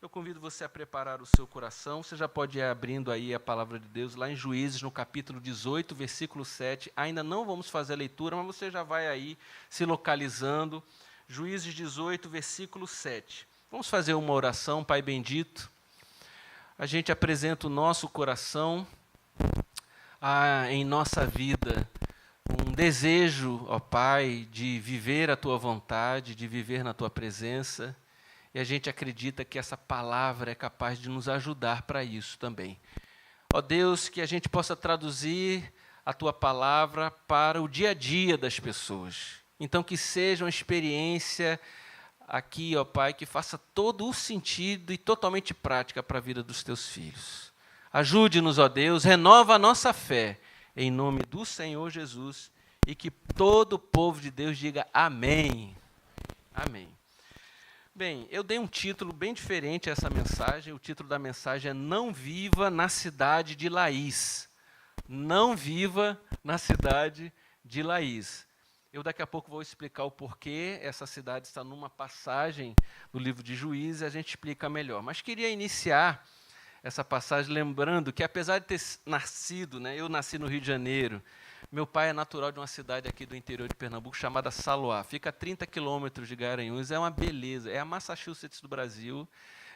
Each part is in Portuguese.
Eu convido você a preparar o seu coração. Você já pode ir abrindo aí a palavra de Deus, lá em Juízes, no capítulo 18, versículo 7. Ainda não vamos fazer a leitura, mas você já vai aí se localizando. Juízes 18, versículo 7. Vamos fazer uma oração, Pai bendito. A gente apresenta o nosso coração em nossa vida, um desejo, ó Pai, de viver a Tua vontade, de viver na Tua presença. E a gente acredita que essa palavra é capaz de nos ajudar para isso também. Ó Deus, que a gente possa traduzir a Tua palavra para o dia a dia das pessoas. Então, que seja uma experiência aqui, ó Pai, que faça todo o sentido e totalmente prática para a vida dos Teus filhos. Ajude-nos, ó Deus, renova a nossa fé, em nome do Senhor Jesus, e que todo o povo de Deus diga amém. Amém. Bem, eu dei um título bem diferente a essa mensagem. O título da mensagem é Não Viva na Cidade de Laís. Não viva na cidade de Laís. Eu daqui a pouco vou explicar o porquê essa cidade está numa passagem do livro de Juízes, e a gente explica melhor. Mas queria iniciar essa passagem lembrando que, apesar de ter nascido, eu nasci no Rio de Janeiro. Meu pai é natural de uma cidade aqui do interior de Pernambuco chamada Saloá. Fica a 30 quilômetros de Garanhuns, é uma beleza. É a Massachusetts do Brasil,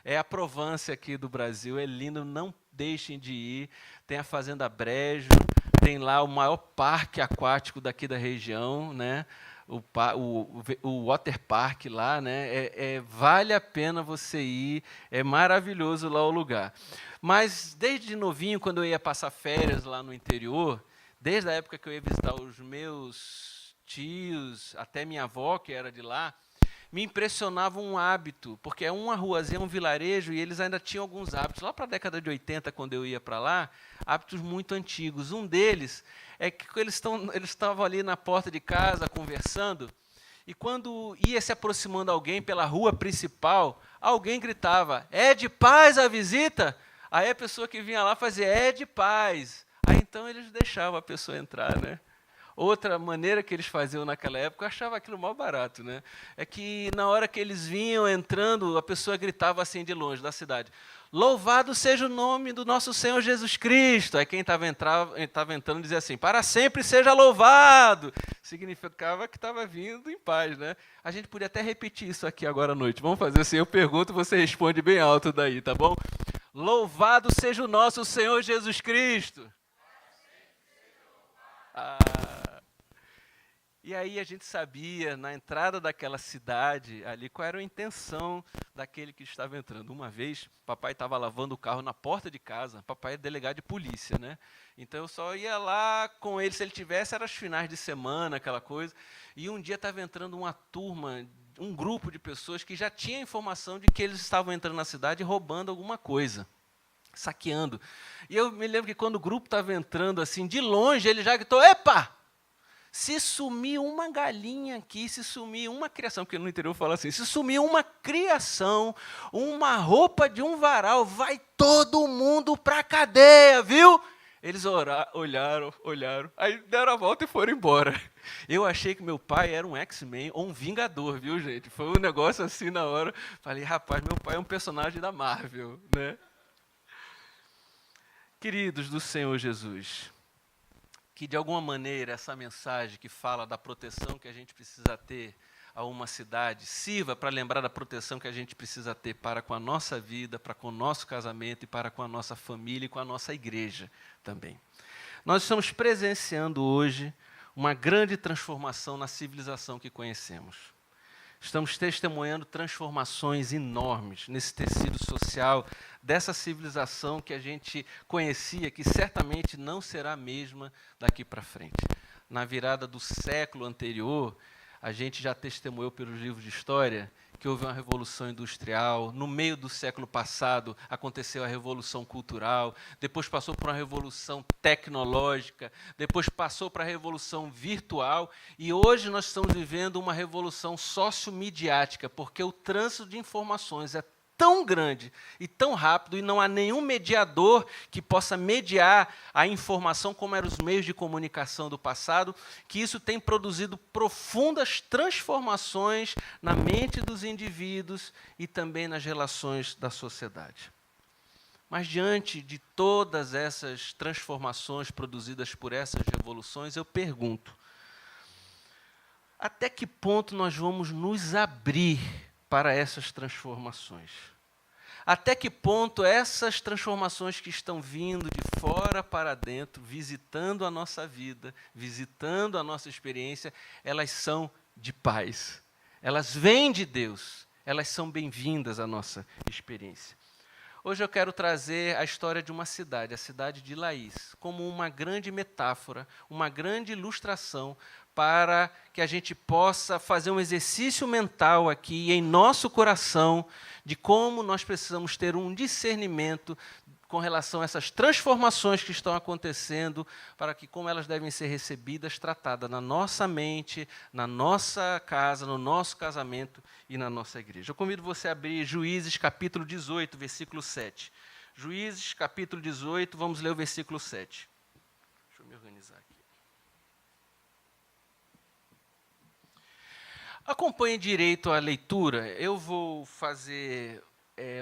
é a Provence aqui do Brasil, é lindo, não deixem de ir. Tem a Fazenda Brejo, tem lá o maior parque aquático daqui da região, o Water Park lá, vale a pena você ir, é maravilhoso lá o lugar. Mas desde novinho, quando eu ia passar férias lá no interior, desde a época que eu ia visitar os meus tios, até minha avó, que era de lá, me impressionava um hábito, porque é uma ruazinha, um vilarejo, e eles ainda tinham alguns hábitos. Lá para a década de 80, quando eu ia para lá, hábitos muito antigos. Um deles é que eles estavam ali na porta de casa, conversando, e quando ia se aproximando alguém pela rua principal, alguém gritava, é de paz a visita? Aí a pessoa que vinha lá fazia, é de paz. Aí então eles deixavam a pessoa entrar, Outra maneira que eles faziam naquela época, eu achava aquilo mal barato, é que na hora que eles vinham entrando, a pessoa gritava assim de longe da cidade, louvado seja o nome do nosso Senhor Jesus Cristo. Aí quem estava entrando dizia assim, para sempre seja louvado. Significava que estava vindo em paz, A gente podia até repetir isso aqui agora à noite. Vamos fazer assim, eu pergunto, você responde bem alto daí, tá bom? Louvado seja o nosso Senhor Jesus Cristo. E aí a gente sabia, na entrada daquela cidade ali, qual era a intenção daquele que estava entrando. Uma vez, papai estava lavando o carro na porta de casa, papai é delegado de polícia, Então eu só ia lá com ele, se ele tivesse, era os finais de semana, aquela coisa. E um dia estava entrando uma turma, um grupo de pessoas que já tinha informação de que eles estavam entrando na cidade e roubando alguma coisa, saqueando. E eu me lembro que quando o grupo estava entrando, assim, de longe, ele já gritou, epa! Se sumir uma galinha aqui, se sumir uma criação, porque no interior fala assim, se sumir uma criação, uma roupa de um varal, vai todo mundo para a cadeia, viu? Eles olharam, aí deram a volta e foram embora. Eu achei que meu pai era um X-Men ou um Vingador, viu, gente? Foi um negócio assim na hora. Falei, rapaz, meu pai é um personagem da Marvel, Queridos do Senhor Jesus, que de alguma maneira essa mensagem que fala da proteção que a gente precisa ter a uma cidade sirva para lembrar da proteção que a gente precisa ter para com a nossa vida, para com o nosso casamento e para com a nossa família e com a nossa igreja também. Nós estamos presenciando hoje uma grande transformação na civilização que conhecemos. Estamos testemunhando transformações enormes nesse tecido social dessa civilização que a gente conhecia, que certamente não será a mesma daqui para frente. Na virada do século anterior, a gente já testemunhou pelos livros de história que houve uma revolução industrial. No meio do século passado, aconteceu a revolução cultural, depois passou por uma revolução tecnológica, depois passou para a revolução virtual, e hoje nós estamos vivendo uma revolução sociomidiática, porque o trânsito de informações é tão grande e tão rápido, e não há nenhum mediador que possa mediar a informação, como eram os meios de comunicação do passado, que isso tem produzido profundas transformações na mente dos indivíduos e também nas relações da sociedade. Mas diante de todas essas transformações produzidas por essas revoluções, eu pergunto, até que ponto nós vamos nos abrir para essas transformações? Até que ponto essas transformações que estão vindo de fora para dentro, visitando a nossa vida, visitando a nossa experiência, elas são de paz, elas vêm de Deus, elas são bem-vindas à nossa experiência. Hoje eu quero trazer a história de uma cidade, a cidade de Laís, como uma grande metáfora, uma grande ilustração para que a gente possa fazer um exercício mental aqui em nosso coração de como nós precisamos ter um discernimento com relação a essas transformações que estão acontecendo, para que como elas devem ser recebidas, tratadas na nossa mente, na nossa casa, no nosso casamento e na nossa igreja. Eu convido você a abrir Juízes capítulo 18, versículo 7. Juízes capítulo 18, vamos ler o versículo 7. Deixa eu me organizar aqui. Acompanhe direito a leitura. Eu vou fazer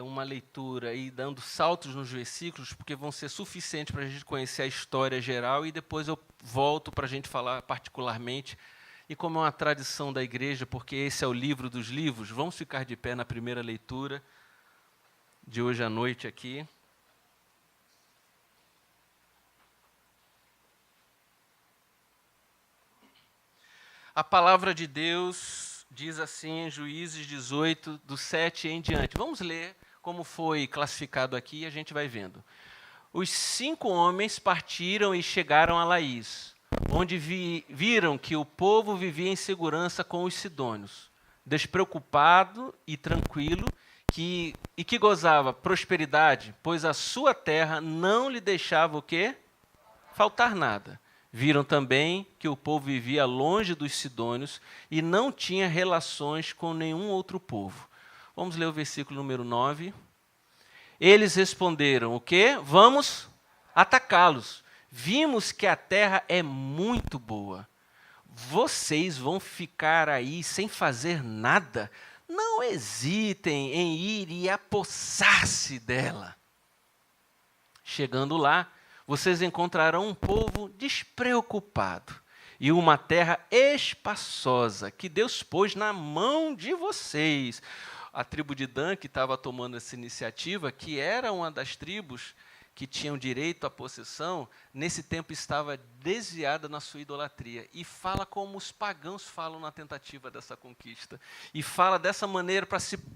uma leitura aí dando saltos nos versículos, porque vão ser suficientes para a gente conhecer a história geral, e depois eu volto para a gente falar particularmente. E como é uma tradição da igreja, porque esse é o livro dos livros, vamos ficar de pé na primeira leitura de hoje à noite aqui. A palavra de Deus diz assim em Juízes 18, do 7 em diante. Vamos ler como foi classificado aqui e a gente vai vendo. Os 5 homens partiram e chegaram a Laís, onde viram que o povo vivia em segurança com os sidônios, despreocupado e tranquilo, que gozava prosperidade, pois a sua terra não lhe deixava o quê? Faltar nada. Viram também que o povo vivia longe dos sidônios e não tinha relações com nenhum outro povo. Vamos ler o versículo número 9. Eles responderam, o quê? Vamos atacá-los. Vimos que a terra é muito boa. Vocês vão ficar aí sem fazer nada? Não hesitem em ir e apossar-se dela. Chegando lá, vocês encontrarão um povo despreocupado e uma terra espaçosa que Deus pôs na mão de vocês. A tribo de Dan, que estava tomando essa iniciativa, que era uma das tribos que tinham direito à possessão, nesse tempo estava desviada na sua idolatria. E fala como os pagãos falam na tentativa dessa conquista. E fala dessa maneira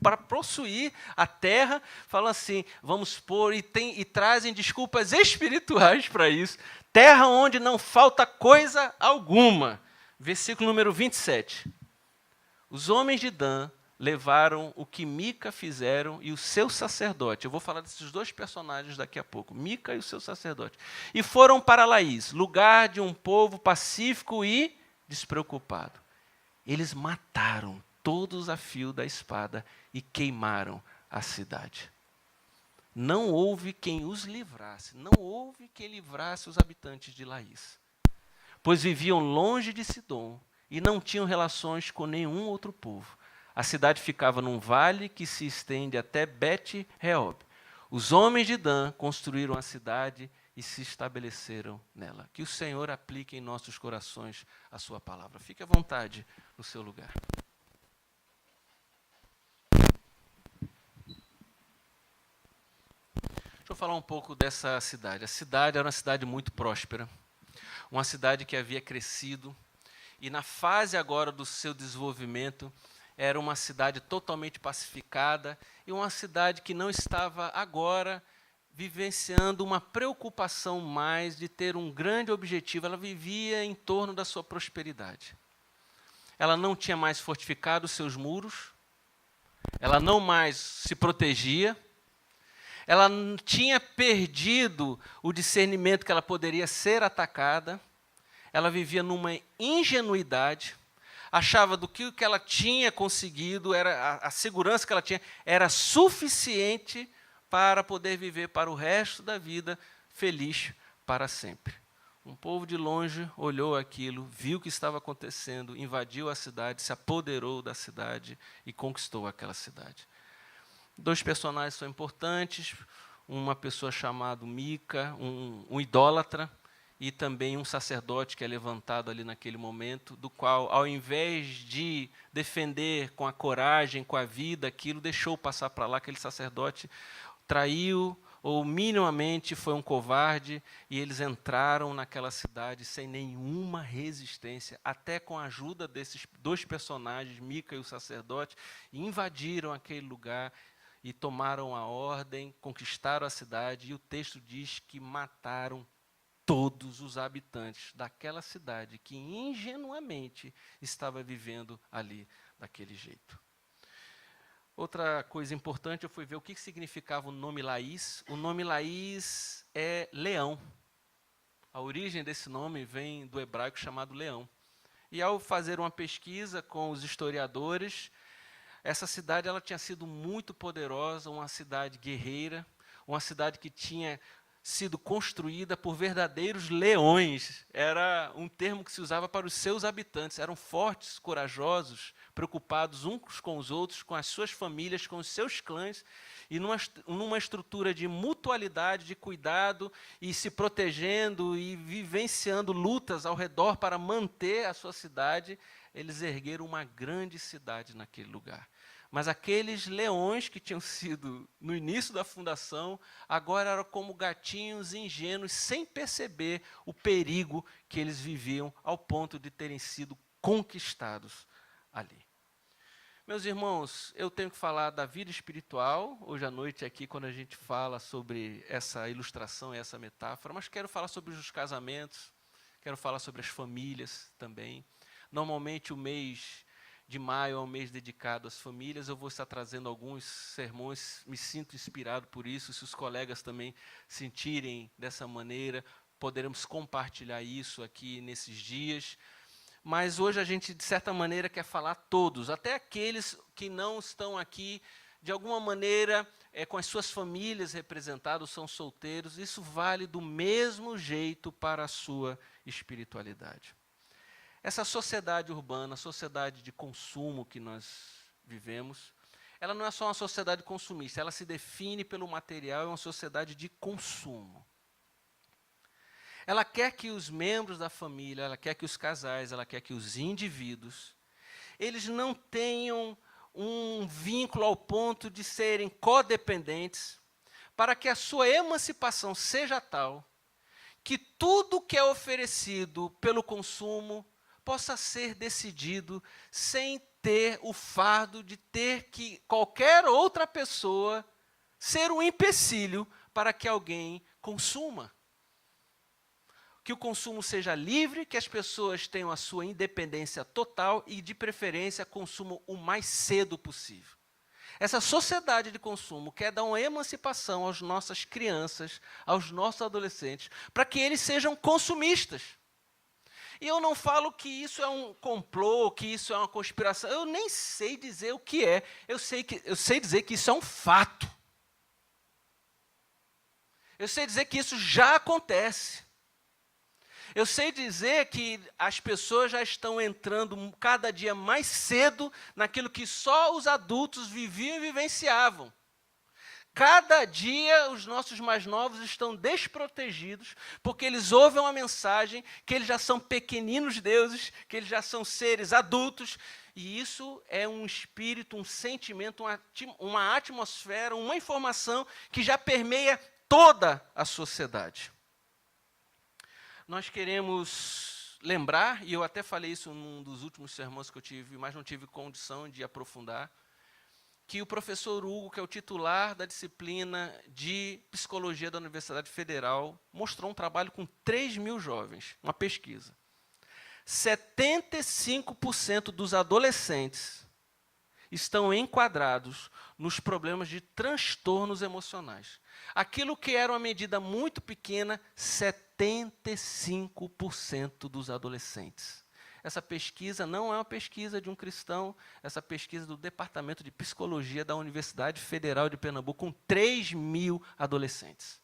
para possuir a terra, fala assim, vamos pôr, e trazem desculpas espirituais para isso. Terra onde não falta coisa alguma. Versículo número 27. Os homens de Dan levaram o que Mica fizeram e o seu sacerdote. Eu vou falar desses 2 personagens daqui a pouco, Mica e o seu sacerdote. E foram para Laís, lugar de um povo pacífico e despreocupado. Eles mataram todos a fio da espada e queimaram a cidade. Não houve quem os livrasse, não houve quem livrasse os habitantes de Laís, pois viviam longe de Sidom e não tinham relações com nenhum outro povo. A cidade ficava num vale que se estende até Bet-Reob. Os homens de Dan construíram a cidade e se estabeleceram nela. Que o Senhor aplique em nossos corações a sua palavra. Fique à vontade no seu lugar. Deixa eu falar um pouco dessa cidade. A cidade era uma cidade muito próspera, uma cidade que havia crescido, e na fase agora do seu desenvolvimento, era uma cidade totalmente pacificada e uma cidade que não estava agora vivenciando uma preocupação mais de ter um grande objetivo. Ela vivia em torno da sua prosperidade. Ela não tinha mais fortificado os seus muros, ela não mais se protegia, ela tinha perdido o discernimento que ela poderia ser atacada, ela vivia numa ingenuidade. achava do que ela tinha conseguido, era a segurança que ela tinha, era suficiente para poder viver para o resto da vida feliz para sempre. Um povo de longe olhou aquilo, viu o que estava acontecendo, invadiu a cidade, se apoderou da cidade e conquistou aquela cidade. 2 personagens são importantes, uma pessoa chamada Mica, um idólatra, e também um sacerdote que é levantado ali naquele momento, do qual, ao invés de defender com a coragem, com a vida, aquilo, deixou passar para lá. Aquele sacerdote traiu, ou minimamente foi um covarde, e eles entraram naquela cidade sem nenhuma resistência, até com a ajuda desses 2 personagens, Mica e o sacerdote, e invadiram aquele lugar, e tomaram a ordem, conquistaram a cidade, e o texto diz que mataram todos os habitantes daquela cidade que ingenuamente estava vivendo ali daquele jeito. Outra coisa importante, eu fui ver o que significava o nome Laís. O nome Laís é leão. A origem desse nome vem do hebraico chamado leão. E ao fazer uma pesquisa com os historiadores, essa cidade ela tinha sido muito poderosa, uma cidade guerreira, uma cidade que tinha sido construída por verdadeiros leões. Era um termo que se usava para os seus habitantes. Eram fortes, corajosos, preocupados uns com os outros, com as suas famílias, com os seus clãs, e numa estrutura de mutualidade, de cuidado, e se protegendo e vivenciando lutas ao redor para manter a sua cidade. Eles ergueram uma grande cidade naquele lugar. Mas aqueles leões que tinham sido no início da fundação, agora eram como gatinhos ingênuos, sem perceber o perigo que eles viviam, ao ponto de terem sido conquistados ali. Meus irmãos, eu tenho que falar da vida espiritual, hoje à noite aqui, quando a gente fala sobre essa ilustração e essa metáfora, mas quero falar sobre os casamentos, quero falar sobre as famílias também. Normalmente o mês de maio é um mês dedicado às famílias. Eu vou estar trazendo alguns sermões, me sinto inspirado por isso. Se os colegas também sentirem dessa maneira, poderemos compartilhar isso aqui nesses dias. Mas hoje a gente, de certa maneira, quer falar todos, até aqueles que não estão aqui, de alguma maneira, com as suas famílias representadas, são solteiros. Isso vale do mesmo jeito para a sua espiritualidade. Essa sociedade urbana, sociedade de consumo que nós vivemos, ela não é só uma sociedade consumista, ela se define pelo material, é uma sociedade de consumo. Ela quer que os membros da família, ela quer que os casais, ela quer que os indivíduos, eles não tenham um vínculo ao ponto de serem codependentes, para que a sua emancipação seja tal que tudo que é oferecido pelo consumo possa ser decidido sem ter o fardo de ter que qualquer outra pessoa ser um empecilho para que alguém consuma. Que o consumo seja livre, que as pessoas tenham a sua independência total e, de preferência, consumam o mais cedo possível. Essa sociedade de consumo quer dar uma emancipação às nossas crianças, aos nossos adolescentes, para que eles sejam consumistas. E eu não falo que isso é um complô, que isso é uma conspiração. Eu nem sei dizer o que é. Eu sei dizer que isso é um fato. Eu sei dizer que isso já acontece. Eu sei dizer que as pessoas já estão entrando cada dia mais cedo naquilo que só os adultos viviam e vivenciavam. Cada dia os nossos mais novos estão desprotegidos, porque eles ouvem uma mensagem que eles já são pequeninos deuses, que eles já são seres adultos, e isso é um espírito, um sentimento, uma atmosfera, uma informação que já permeia toda a sociedade. Nós queremos lembrar, e eu até falei isso num dos últimos sermões que eu tive, mas não tive condição de aprofundar, que o professor Hugo, que é o titular da disciplina de Psicologia da Universidade Federal, mostrou um trabalho com 3.000 jovens, uma pesquisa. 75% dos adolescentes estão enquadrados nos problemas de transtornos emocionais. Aquilo que era uma medida muito pequena, 75% dos adolescentes Essa pesquisa não é uma pesquisa de um cristão, essa pesquisa do Departamento de Psicologia da Universidade Federal de Pernambuco, com 3.000 adolescentes.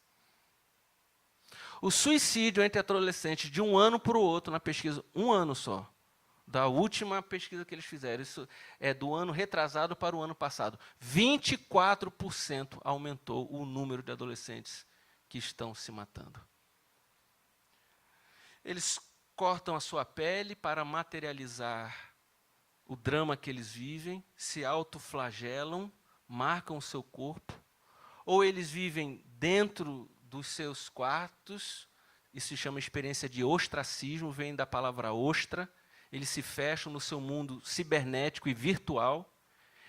O suicídio entre adolescentes de um ano para o outro, na pesquisa, um ano só, da última pesquisa que eles fizeram, isso é do ano retrasado para o ano passado, 24% aumentou o número de adolescentes que estão se matando. Eles cortam a sua pele para materializar o drama que eles vivem, se autoflagelam, marcam o seu corpo, ou eles vivem dentro dos seus quartos, isso se chama experiência de ostracismo, vem da palavra ostra, eles se fecham no seu mundo cibernético e virtual,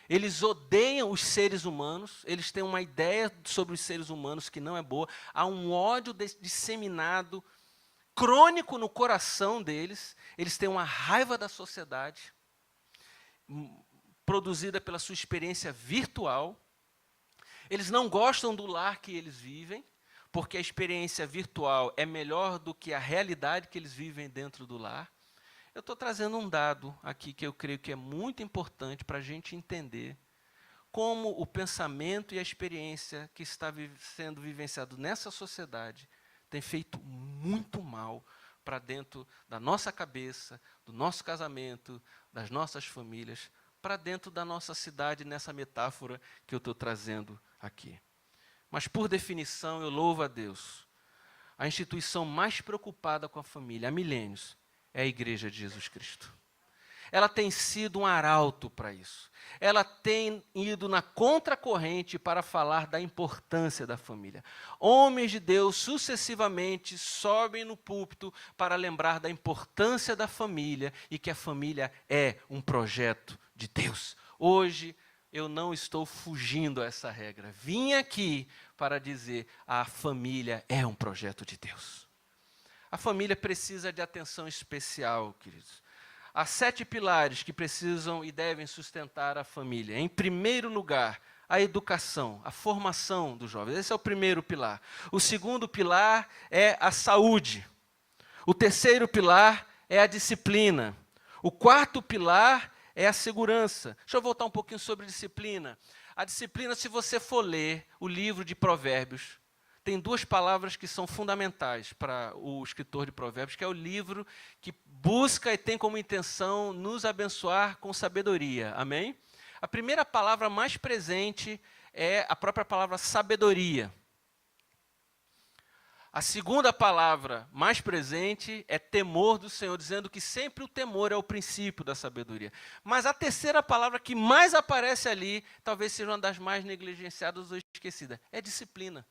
eles odeiam os seres humanos, eles têm uma ideia sobre os seres humanos que não é boa, há um ódio disseminado, crônico no coração deles, eles têm uma raiva da sociedade, produzida pela sua experiência virtual, eles não gostam do lar que eles vivem, porque a experiência virtual é melhor do que a realidade que eles vivem dentro do lar. Eu estou trazendo um dado aqui que eu creio que é muito importante para a gente entender como o pensamento e a experiência que está sendo vivenciado nessa sociedade tem feito muito mal para dentro da nossa cabeça, do nosso casamento, das nossas famílias, para dentro da nossa cidade, nessa metáfora que eu estou trazendo aqui. Mas, por definição, eu louvo a Deus. A instituição mais preocupada com a família há milênios é a Igreja de Jesus Cristo. Ela tem sido um arauto para isso. Ela tem ido na contracorrente para falar da importância da família. Homens de Deus sucessivamente sobem no púlpito para lembrar da importância da família e que a família é um projeto de Deus. Hoje eu não estou fugindo a essa regra. Vim aqui para dizer a família é um projeto de Deus. A família precisa de atenção especial, queridos. Há 7 pilares que precisam e devem sustentar a família. Em primeiro lugar, a educação, a formação dos jovens. Esse é o primeiro pilar. O segundo pilar é a saúde. O terceiro pilar é a disciplina. O quarto pilar é a segurança. Deixa eu voltar um pouquinho sobre disciplina. A disciplina, se você for ler o livro de Provérbios, tem 2 palavras que são fundamentais para o escritor de Provérbios, que é o livro que busca e tem como intenção nos abençoar com sabedoria. Amém? A primeira palavra mais presente é a própria palavra sabedoria. A segunda palavra mais presente é temor do Senhor, dizendo que sempre o temor é o princípio da sabedoria. Mas a terceira palavra que mais aparece ali, talvez seja uma das mais negligenciadas ou esquecidas, é disciplina.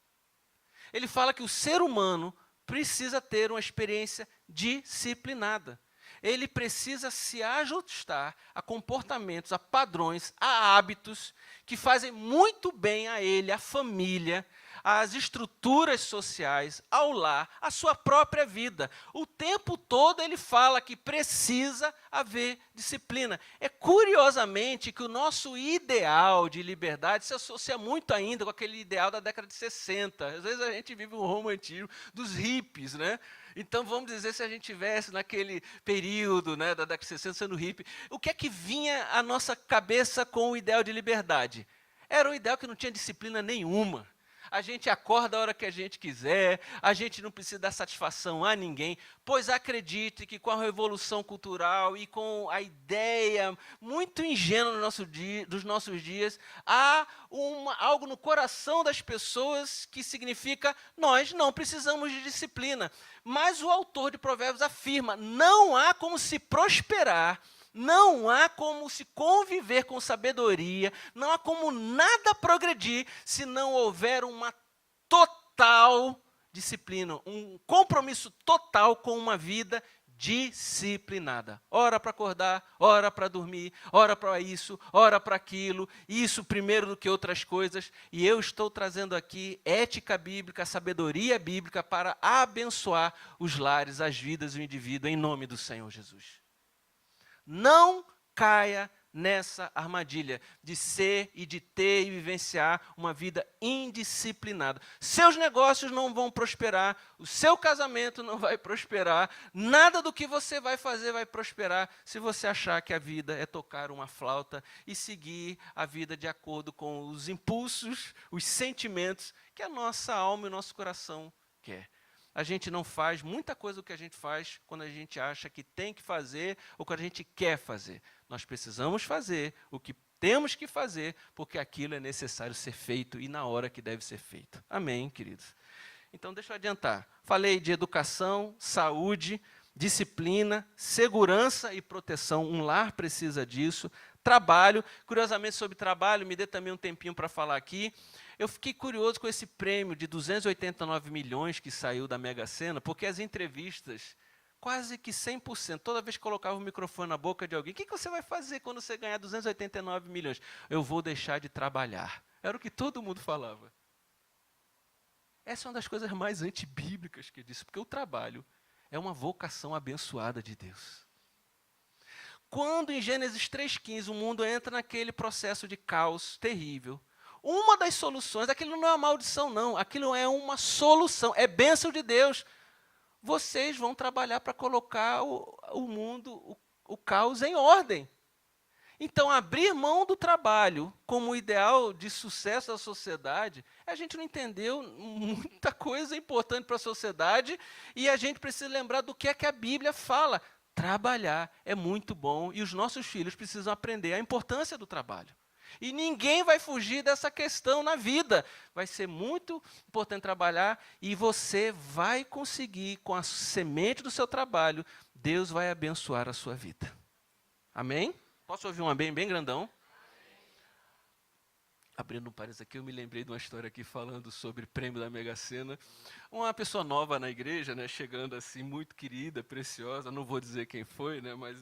Ele fala que o ser humano precisa ter uma experiência disciplinada. Ele precisa se ajustar a comportamentos, a padrões, a hábitos que fazem muito bem a ele, à família, às estruturas sociais, ao lar, à sua própria vida. O tempo todo ele fala que precisa haver disciplina. É curiosamente que o nosso ideal de liberdade se associa muito ainda com aquele ideal da década de 60. Às vezes a gente vive um romantismo dos hippies, né? Então, vamos dizer, se a gente tivesse naquele período, né, da década de 60 sendo hippie, o que é que vinha à nossa cabeça com o ideal de liberdade? Era um ideal que não tinha disciplina nenhuma. A gente acorda a hora que a gente quiser, a gente não precisa dar satisfação a ninguém, pois acredite que com a revolução cultural e com a ideia muito ingênua dos nossos dias, há algo no coração das pessoas que significa nós não precisamos de disciplina. Mas o autor de Provérbios afirma, não há como se prosperar, não há como se conviver com sabedoria, não há como nada progredir se não houver uma total disciplina, um compromisso total com uma vida disciplinada. Hora para acordar, hora para dormir, hora para isso, hora para aquilo, isso primeiro do que outras coisas. E eu estou trazendo aqui ética bíblica, sabedoria bíblica para abençoar os lares, as vidas do indivíduo, em nome do Senhor Jesus. Não caia nessa armadilha de ser e de ter e vivenciar uma vida indisciplinada. Seus negócios não vão prosperar, o seu casamento não vai prosperar, nada do que você vai fazer vai prosperar se você achar que a vida é tocar uma flauta e seguir a vida de acordo com os impulsos, os sentimentos que a nossa alma e o nosso coração quer. A gente não faz muita coisa do que a gente faz quando a gente acha que tem que fazer ou quando a gente quer fazer. Nós precisamos fazer o que temos que fazer, porque aquilo é necessário ser feito e na hora que deve ser feito. Amém, queridos? Então, deixa eu adiantar. Falei de educação, saúde, disciplina, segurança e proteção. Um lar precisa disso. Trabalho. Curiosamente, sobre trabalho, me dê também um tempinho para falar aqui. Eu fiquei curioso com esse prêmio de 289 milhões que saiu da Mega Sena, porque as entrevistas, quase que 100%, toda vez que colocava o microfone na boca de alguém, o que você vai fazer quando você ganhar 289 milhões? Eu vou deixar de trabalhar. Era o que todo mundo falava. Essa é uma das coisas mais antibíblicas que eu disse, porque o trabalho é uma vocação abençoada de Deus. Quando em Gênesis 3,15 o mundo entra naquele processo de caos terrível, uma das soluções, aquilo não é uma maldição não, aquilo é uma solução, é bênção de Deus. Vocês vão trabalhar para colocar o mundo, o caos em ordem. Então, abrir mão do trabalho como ideal de sucesso da sociedade, a gente não entendeu muita coisa importante para a sociedade e a gente precisa lembrar do que é que a Bíblia fala. Trabalhar é muito bom e os nossos filhos precisam aprender a importância do trabalho. E ninguém vai fugir dessa questão na vida. Vai ser muito importante trabalhar e você vai conseguir, com a semente do seu trabalho, Deus vai abençoar a sua vida. Amém? Posso ouvir um amém bem grandão? Amém. Abrindo um parênteses aqui, eu me lembrei de uma história aqui falando sobre prêmio da Mega Sena. Uma pessoa nova na igreja, né, chegando assim, muito querida, preciosa, não vou dizer quem foi, né, mas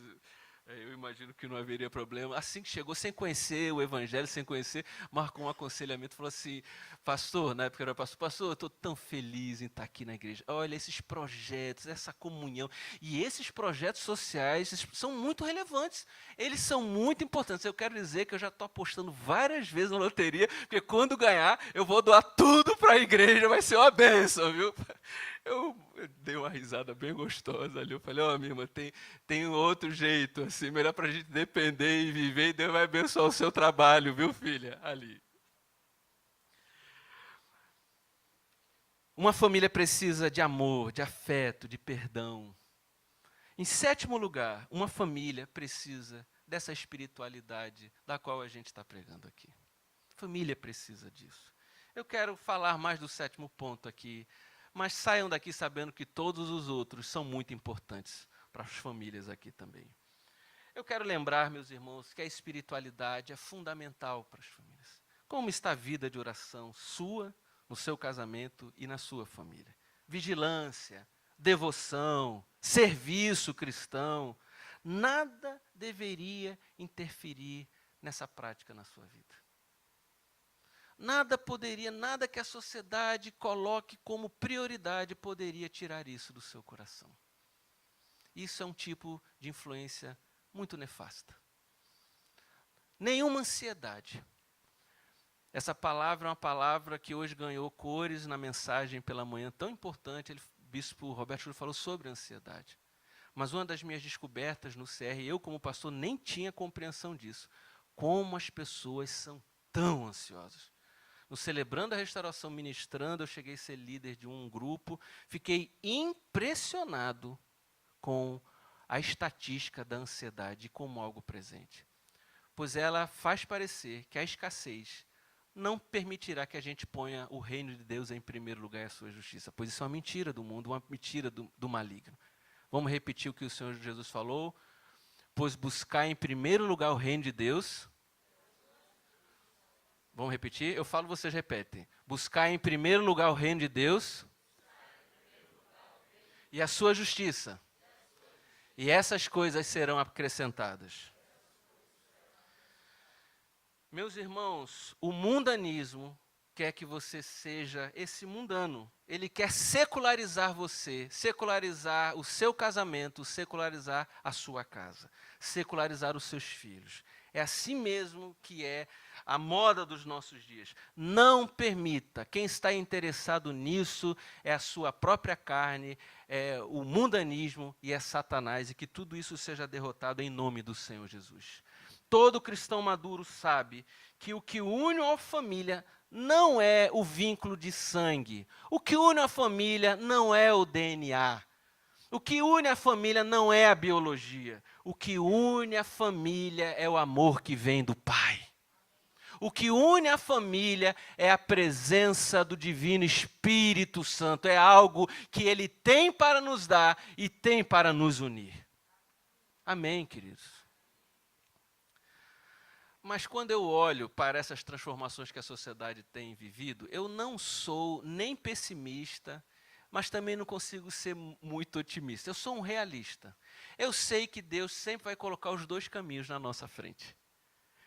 eu imagino que não haveria problema. Assim que chegou, sem conhecer o evangelho, sem conhecer, marcou um aconselhamento, falou assim, pastor, na época eu era pastor, eu estou tão feliz em estar aqui na igreja. Olha, esses projetos, essa comunhão, e esses projetos sociais são muito relevantes, eles são muito importantes. Eu quero dizer que eu já estou apostando várias vezes na loteria, porque quando ganhar, eu vou doar tudo para a igreja, vai ser uma bênção, viu? Eu dei uma risada bem gostosa ali. Eu falei, minha irmã, tem outro jeito, assim, melhor para a gente depender e viver, e Deus vai abençoar o seu trabalho, viu, filha? Ali. Uma família precisa de amor, de afeto, de perdão. Em sétimo lugar, uma família precisa dessa espiritualidade da qual a gente está pregando aqui. Família precisa disso. Eu quero falar mais do sétimo ponto aqui, mas saiam daqui sabendo que todos os outros são muito importantes para as famílias aqui também. Eu quero lembrar, meus irmãos, que a espiritualidade é fundamental para as famílias. Como está a vida de oração sua, no seu casamento e na sua família? Vigilância, devoção, serviço cristão, nada deveria interferir nessa prática na sua vida. Nada que a sociedade coloque como prioridade poderia tirar isso do seu coração. Isso é um tipo de influência muito nefasta. Nenhuma ansiedade. Essa palavra é uma palavra que hoje ganhou cores na mensagem pela manhã tão importante. O bispo Roberto Júlio falou sobre ansiedade. Mas uma das minhas descobertas no CR, eu como pastor nem tinha compreensão disso. Como as pessoas são tão ansiosas. No Celebrando a Restauração, ministrando, eu cheguei a ser líder de um grupo, fiquei impressionado com a estatística da ansiedade como algo presente. Pois ela faz parecer que a escassez não permitirá que a gente ponha o reino de Deus em primeiro lugar e a sua justiça, pois isso é uma mentira do mundo, uma mentira do maligno. Vamos repetir o que o Senhor Jesus falou? Pois buscar em primeiro lugar o reino de Deus... Vamos repetir? Eu falo, vocês repetem. Buscar em primeiro lugar o reino de Deus e a sua justiça. E essas coisas serão acrescentadas. Meus irmãos, o mundanismo quer que você seja esse mundano. Ele quer secularizar você, secularizar o seu casamento, secularizar a sua casa, secularizar os seus filhos. É assim mesmo que é a moda dos nossos dias. Não permita. Quem está interessado nisso é a sua própria carne, é o mundanismo e é Satanás, e que tudo isso seja derrotado em nome do Senhor Jesus. Todo cristão maduro sabe que o que une a família não é o vínculo de sangue. O que une a família não é o DNA. O que une a família não é a biologia. O que une a família é o amor que vem do Pai. O que une a família é a presença do Divino Espírito Santo. É algo que Ele tem para nos dar e tem para nos unir. Amém, queridos? Mas quando eu olho para essas transformações que a sociedade tem vivido, eu não sou nem pessimista, mas também não consigo ser muito otimista. Eu sou um realista. Eu sei que Deus sempre vai colocar os dois caminhos na nossa frente.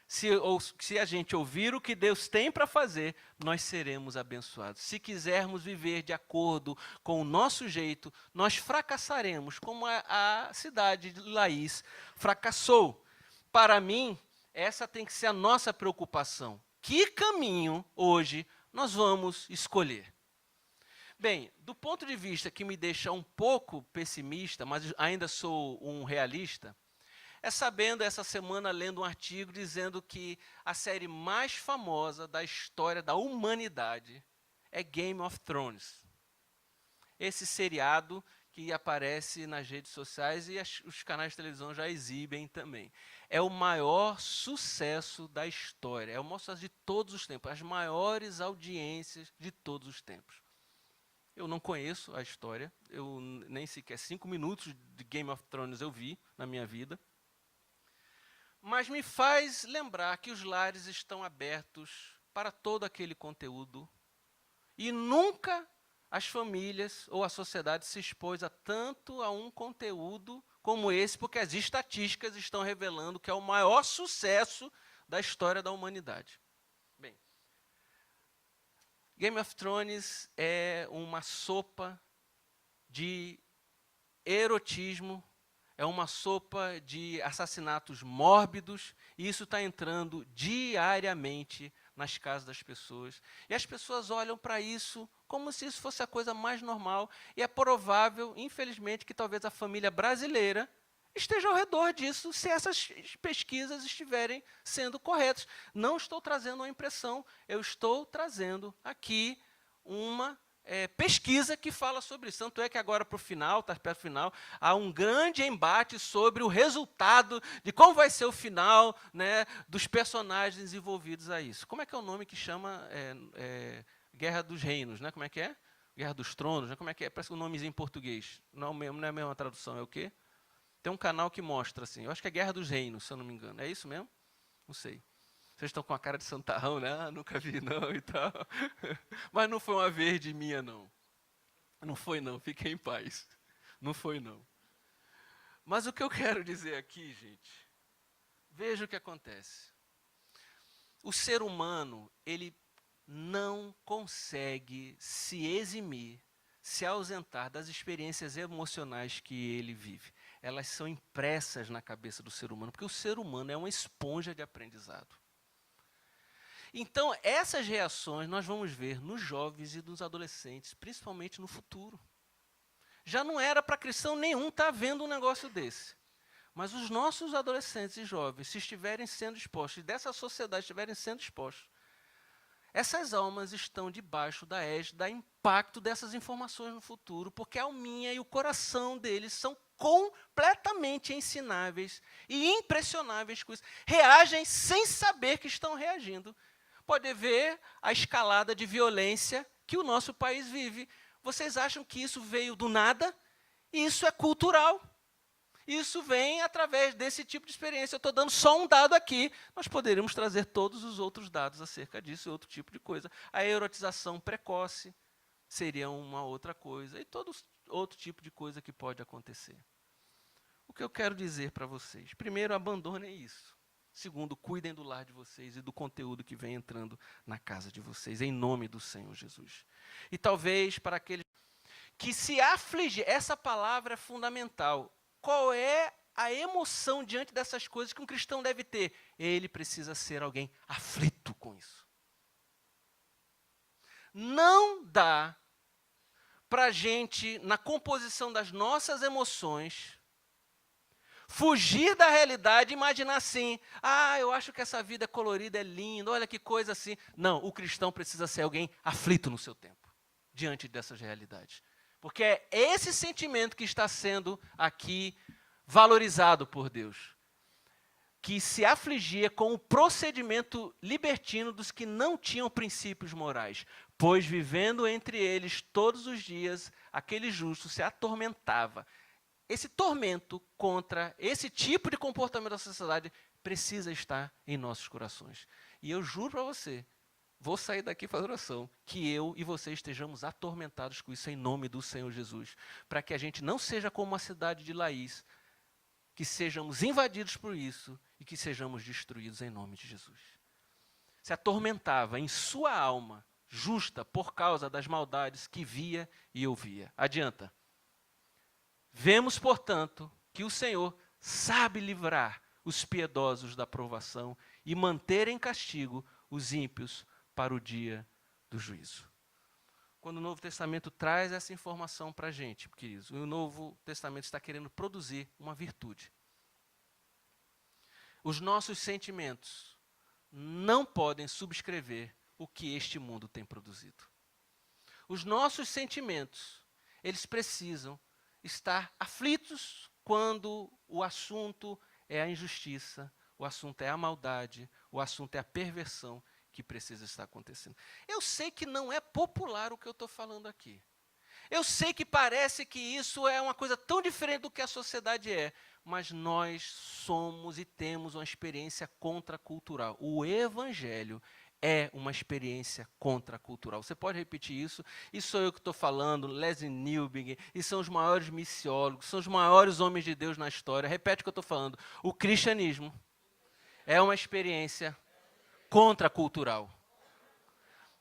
Se a gente ouvir o que Deus tem para fazer, nós seremos abençoados. Se quisermos viver de acordo com o nosso jeito, nós fracassaremos, como a cidade de Laís fracassou. Para mim, essa tem que ser a nossa preocupação. Que caminho, hoje, nós vamos escolher? Bem, do ponto de vista que me deixa um pouco pessimista, mas ainda sou um realista, é sabendo essa semana, lendo um artigo dizendo que a série mais famosa da história da humanidade é Game of Thrones. Esse seriado que aparece nas redes sociais e os canais de televisão já exibem também. É o maior sucesso da história, é o maior sucesso de todos os tempos, as maiores audiências de todos os tempos. Eu não conheço a história, eu nem sequer 5 minutos de Game of Thrones eu vi na minha vida. Mas me faz lembrar que os lares estão abertos para todo aquele conteúdo e nunca as famílias ou a sociedade se expôs tanto a um conteúdo como esse, porque as estatísticas estão revelando que é o maior sucesso da história da humanidade. Bem, Game of Thrones é uma sopa de erotismo, é uma sopa de assassinatos mórbidos, e isso está entrando diariamente nas casas das pessoas. E as pessoas olham para isso como se isso fosse a coisa mais normal, e é provável, infelizmente, que talvez a família brasileira esteja ao redor disso, se essas pesquisas estiverem sendo corretas. Não estou trazendo uma impressão, eu estou trazendo aqui uma pesquisa que fala sobre isso. Tanto é que agora, para o final, está perto do final, há um grande embate sobre o resultado de como vai ser o final, né, dos personagens envolvidos a isso. Como é que é o nome que chama Guerra dos Reinos? Né? Como é que é? Guerra dos Tronos? Né? Como é que é? Parece um nomezinho em português. Não é a mesma tradução, é o quê? Tem um canal que mostra assim. Eu acho que é Guerra dos Reinos, se eu não me engano. É isso mesmo? Não sei. Vocês estão com a cara de santarrão, né? Ah, nunca vi não e tal. Mas não foi uma verde minha, não. Não foi não, fiquem em paz. Não foi não. Mas o que eu quero dizer aqui, gente, veja o que acontece. O ser humano, ele não consegue se eximir, se ausentar das experiências emocionais que ele vive. Elas são impressas na cabeça do ser humano, porque o ser humano é uma esponja de aprendizado. Então, essas reações nós vamos ver nos jovens e nos adolescentes, principalmente no futuro. Já não era para cristão nenhum estar vendo um negócio desse. Mas os nossos adolescentes e jovens, se estiverem sendo expostos, e dessa sociedade estiverem sendo expostos, essas almas estão debaixo da égide, do impacto dessas informações no futuro, porque a alminha e o coração deles são completamente ensináveis e impressionáveis com isso. Reagem sem saber que estão reagindo. Pode ver a escalada de violência que o nosso país vive. Vocês acham que isso veio do nada? Isso é cultural. Isso vem através desse tipo de experiência. Eu estou dando só um dado aqui. Nós poderíamos trazer todos os outros dados acerca disso, outro tipo de coisa. A erotização precoce seria uma outra coisa. E todo outro tipo de coisa que pode acontecer. O que eu quero dizer para vocês? Primeiro, abandonem isso. Segundo, cuidem do lar de vocês e do conteúdo que vem entrando na casa de vocês, em nome do Senhor Jesus. E talvez para aqueles que se afligem, essa palavra é fundamental. Qual é a emoção diante dessas coisas que um cristão deve ter? Ele precisa ser alguém aflito com isso. Não dá para a gente, na composição das nossas emoções, fugir da realidade e imaginar assim, eu acho que essa vida colorida é linda, olha que coisa assim. Não, o cristão precisa ser alguém aflito no seu tempo, diante dessas realidades. Porque é esse sentimento que está sendo aqui valorizado por Deus, que se afligia com o procedimento libertino dos que não tinham princípios morais, pois vivendo entre eles todos os dias, aquele justo se atormentava. Esse tormento contra esse tipo de comportamento da sociedade precisa estar em nossos corações. E eu juro para você, vou sair daqui fazendo oração, que eu e você estejamos atormentados com isso em nome do Senhor Jesus, para que a gente não seja como a cidade de Laís, que sejamos invadidos por isso e que sejamos destruídos em nome de Jesus. Se atormentava em sua alma justa por causa das maldades que via e ouvia. Adianta. Vemos, portanto, que o Senhor sabe livrar os piedosos da provação e manter em castigo os ímpios para o dia do juízo. Quando o Novo Testamento traz essa informação para a gente, queridos, o Novo Testamento está querendo produzir uma virtude. Os nossos sentimentos não podem subscrever o que este mundo tem produzido. Os nossos sentimentos, eles precisam estar aflitos quando o assunto é a injustiça, o assunto é a maldade, o assunto é a perversão que precisa estar acontecendo. Eu sei que não é popular o que eu estou falando aqui. Eu sei que parece que isso é uma coisa tão diferente do que a sociedade é, mas nós somos e temos uma experiência contracultural. O Evangelho é uma experiência contracultural. Você pode repetir isso? Isso sou eu que estou falando, Leslie Newbigin, e são os maiores missiólogos, são os maiores homens de Deus na história. Repete o que eu estou falando. O cristianismo é uma experiência contracultural.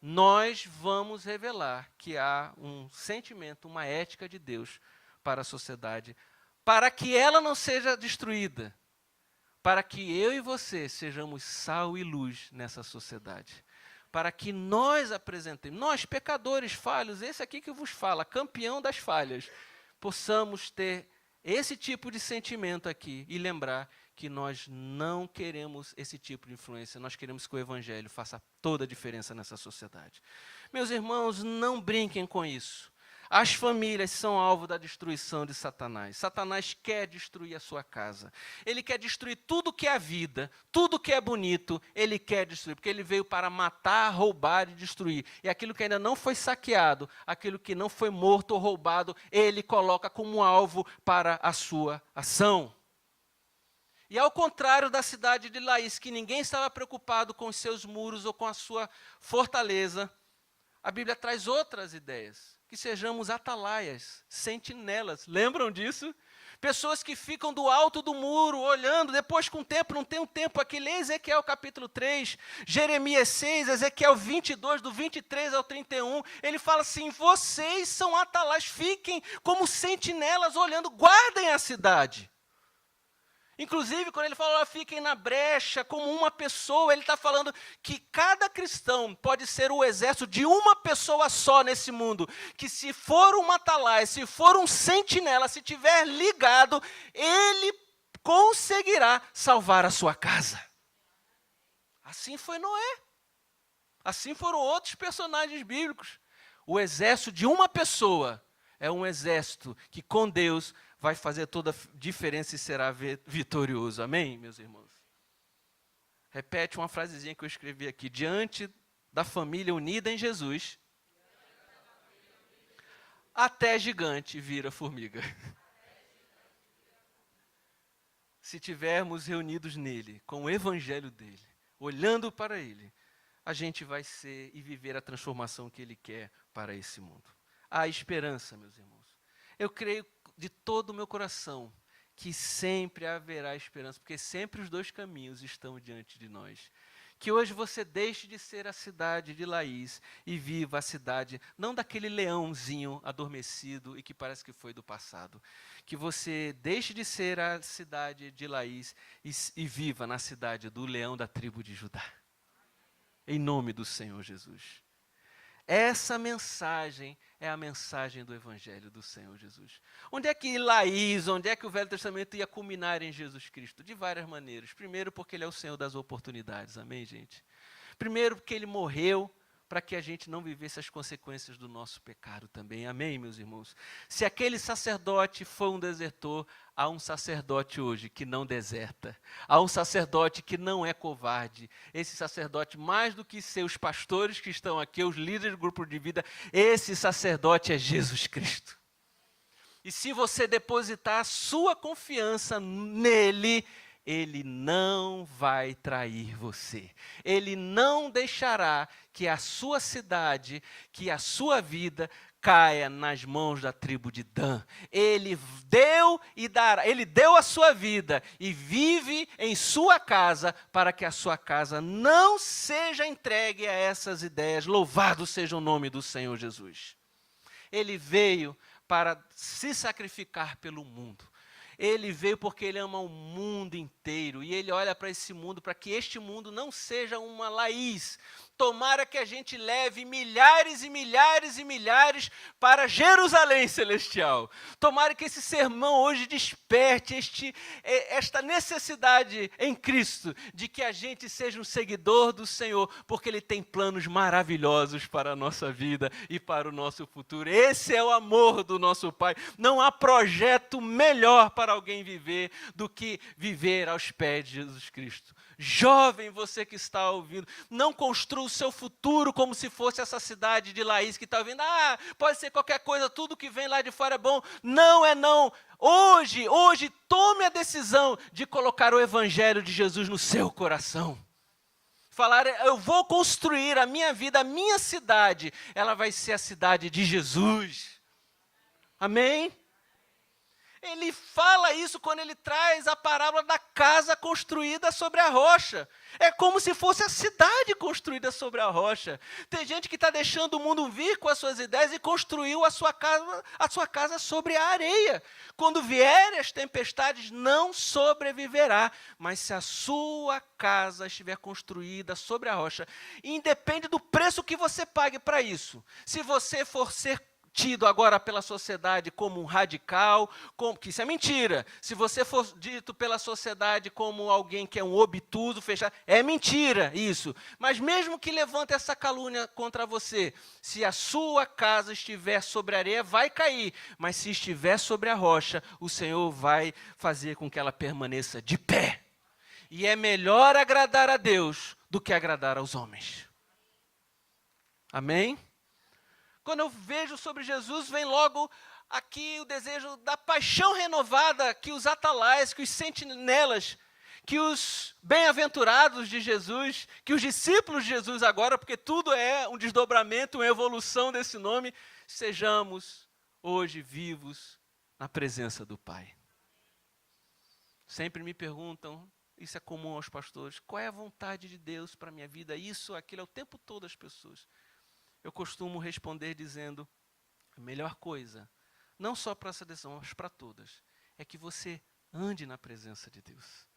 Nós vamos revelar que há um sentimento, uma ética de Deus para a sociedade, para que ela não seja destruída, para que eu e você sejamos sal e luz nessa sociedade, para que nós apresentemos, nós pecadores falhos, esse aqui que vos fala, campeão das falhas, possamos ter esse tipo de sentimento aqui e lembrar que nós não queremos esse tipo de influência, nós queremos que o Evangelho faça toda a diferença nessa sociedade. Meus irmãos, não brinquem com isso. As famílias são alvo da destruição de Satanás. Satanás quer destruir a sua casa. Ele quer destruir tudo que é vida, tudo que é bonito, ele quer destruir, porque ele veio para matar, roubar e destruir. E aquilo que ainda não foi saqueado, aquilo que não foi morto ou roubado, ele coloca como alvo para a sua ação. E ao contrário da cidade de Laís, que ninguém estava preocupado com os seus muros ou com a sua fortaleza, a Bíblia traz outras ideias. Que sejamos atalaias, sentinelas. Lembram disso? Pessoas que ficam do alto do muro, olhando, depois com o tempo, não tem um tempo aqui. Lê Ezequiel capítulo 3, Jeremias 6, Ezequiel 22, do 23 ao 31. Ele fala assim, vocês são atalaias, fiquem como sentinelas olhando, guardem a cidade. Inclusive, quando ele fala, fiquem na brecha, como uma pessoa, ele está falando que cada cristão pode ser o exército de uma pessoa só nesse mundo, que se for um atalaia, se for um sentinela, se tiver ligado, ele conseguirá salvar a sua casa. Assim foi Noé. Assim foram outros personagens bíblicos. O exército de uma pessoa é um exército que com Deus vai fazer toda a diferença e será vitorioso. Amém, meus irmãos? Repete uma frasezinha que eu escrevi aqui. Diante da família unida em Jesus, até gigante vira formiga. Se tivermos reunidos nele, com o evangelho dele, olhando para ele, a gente vai ser e viver a transformação que ele quer para esse mundo. Há esperança, meus irmãos. Eu creio de todo o meu coração que sempre haverá esperança, porque sempre os dois caminhos estão diante de nós. Que hoje você deixe de ser a cidade de Laís e viva a cidade, não daquele leãozinho adormecido e que parece que foi do passado. Que você deixe de ser a cidade de Laís e viva na cidade do leão da tribo de Judá. Em nome do Senhor Jesus. Essa mensagem é a mensagem do Evangelho do Senhor Jesus. Onde é que Laís, onde é que o Velho Testamento ia culminar em Jesus Cristo? De várias maneiras. Primeiro, porque Ele é o Senhor das oportunidades, amém, gente? Primeiro, porque Ele morreu para que a gente não vivesse as consequências do nosso pecado também, amém, meus irmãos? Se aquele sacerdote foi um desertor, há um sacerdote hoje que não deserta. Há um sacerdote que não é covarde. Esse sacerdote, mais do que seus pastores que estão aqui, os líderes do grupo de vida, esse sacerdote é Jesus Cristo. E se você depositar a sua confiança nele, Ele não vai trair você. Ele não deixará que a sua cidade, que a sua vida caia nas mãos da tribo de Dan. Ele deu e dará, ele deu a sua vida e vive em sua casa para que a sua casa não seja entregue a essas ideias. Louvado seja o nome do Senhor Jesus. Ele veio para se sacrificar pelo mundo. Ele veio porque Ele ama o mundo inteiro e Ele olha para esse mundo, para que este mundo não seja uma Laís. Tomara que a gente leve milhares e milhares e milhares para Jerusalém celestial. Tomara que esse sermão hoje desperte esta necessidade em Cristo de que a gente seja um seguidor do Senhor, porque Ele tem planos maravilhosos para a nossa vida e para o nosso futuro. Esse é o amor do nosso Pai. Não há projeto melhor para alguém viver do que viver aos pés de Jesus Cristo. Jovem, você que está ouvindo, não construa o seu futuro como se fosse essa cidade de Laís que está ouvindo. Ah, pode ser qualquer coisa, tudo que vem lá de fora é bom. Não é não. Hoje, tome a decisão de colocar o Evangelho de Jesus no seu coração. Falar, eu vou construir a minha vida, a minha cidade, ela vai ser a cidade de Jesus. Amém? Ele fala isso quando ele traz a parábola da casa construída sobre a rocha. É como se fosse a cidade construída sobre a rocha. Tem gente que está deixando o mundo vir com as suas ideias e construiu a sua casa sobre a areia. Quando vierem as tempestades, não sobreviverá. Mas se a sua casa estiver construída sobre a rocha, independe do preço que você pague para isso. Se você for ser tido agora pela sociedade como um radical, que isso é mentira. Se você for dito pela sociedade como alguém que é um obtuso, fechado, é mentira isso. Mas mesmo que levante essa calúnia contra você, se a sua casa estiver sobre a areia, vai cair. Mas se estiver sobre a rocha, o Senhor vai fazer com que ela permaneça de pé. E é melhor agradar a Deus do que agradar aos homens. Amém? Quando eu vejo sobre Jesus, vem logo aqui o desejo da paixão renovada que os atalaias, que os sentinelas, que os bem-aventurados de Jesus, que os discípulos de Jesus agora, porque tudo é um desdobramento, uma evolução desse nome, sejamos hoje vivos na presença do Pai. Sempre me perguntam, isso é comum aos pastores, qual é a vontade de Deus para a minha vida? Isso, aquilo, é o tempo todo as pessoas. Eu costumo responder dizendo, a melhor coisa, não só para essa decisão, mas para todas, é que você ande na presença de Deus.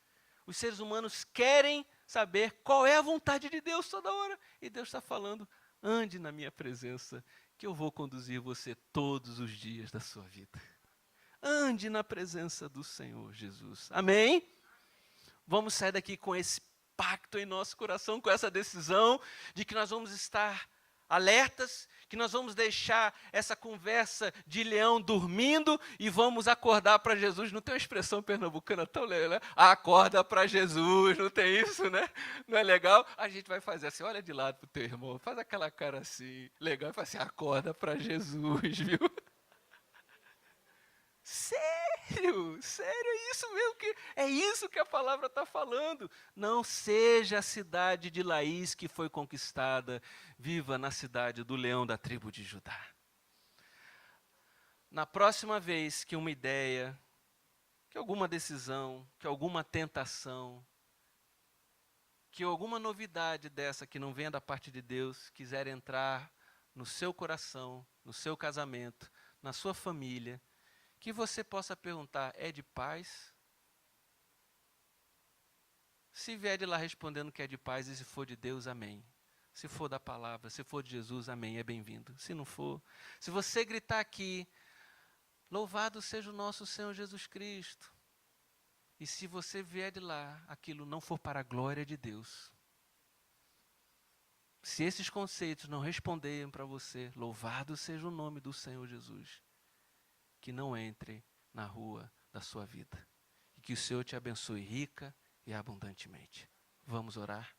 Os seres humanos querem saber qual é a vontade de Deus toda hora. E Deus está falando, ande na minha presença, que eu vou conduzir você todos os dias da sua vida. Ande na presença do Senhor Jesus. Amém? Vamos sair daqui com esse pacto em nosso coração, com essa decisão de que nós vamos estar alertas, que nós vamos deixar essa conversa de leão dormindo e vamos acordar para Jesus. Não tem uma expressão pernambucana tão legal, né? Acorda para Jesus, não tem isso, né? Não é legal? A gente vai fazer assim, olha de lado para o teu irmão, faz aquela cara assim, legal, e fala assim, acorda para Jesus, viu? Sério, é isso mesmo, é isso que a palavra está falando. Não seja a cidade de Laís que foi conquistada, viva na cidade do leão da tribo de Judá. Na próxima vez que uma ideia, que alguma decisão, que alguma tentação que alguma novidade dessa que não venha da parte de Deus quiser entrar no seu coração, no seu casamento, na sua família, que você possa perguntar: é de paz? Se vier de lá respondendo que é de paz, e se for de Deus, amém. Se for da palavra, se for de Jesus, amém, é bem-vindo. Se não for, se você gritar aqui: louvado seja o nosso Senhor Jesus Cristo, e se você vier de lá, aquilo não for para a glória de Deus, se esses conceitos não responderem para você: louvado seja o nome do Senhor Jesus, que não entre na rua da sua vida. E que o Senhor te abençoe rica e abundantemente. Vamos orar?